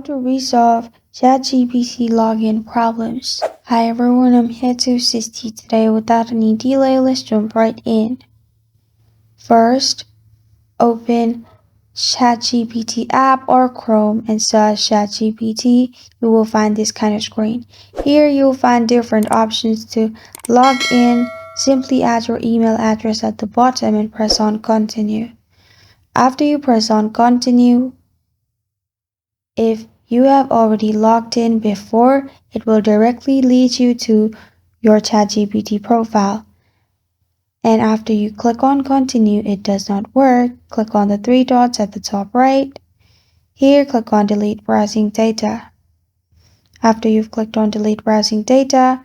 to resolve ChatGPT login problems. Hi everyone, I'm here to assist you today. Without any delay, let's jump right in. First, open ChatGPT app or Chrome and search ChatGPT. You will find this kind of screen. Here you'll find different options to log in. Simply add your email address at the bottom and press on continue. After you press on continue, if you have already logged in before, it will directly lead you to your ChatGPT profile. And after you click on continue, it does not work. Click on the three dots at the top right. Here, click on delete browsing data. After you've clicked on delete browsing data,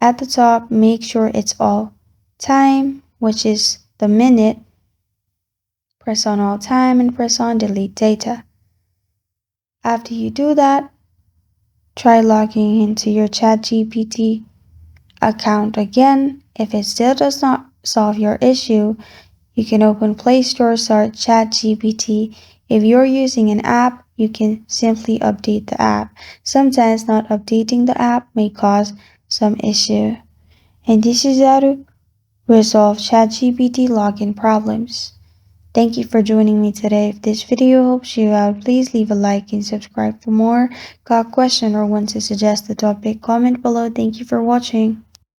at the top, make sure it's all time, which is the minute. Press on all time and press on delete data. After you do that, try logging into your ChatGPT account again. If it still does not solve your issue, you can open Play Store, search ChatGPT. If you're using an app, you can simply update the app. Sometimes not updating the app may cause some issue. And this is how to resolve ChatGPT login problems. Thank you for joining me today. If this video helps you out, please leave a like and subscribe for more. Got a question or want to suggest a topic? Comment below. Thank you for watching.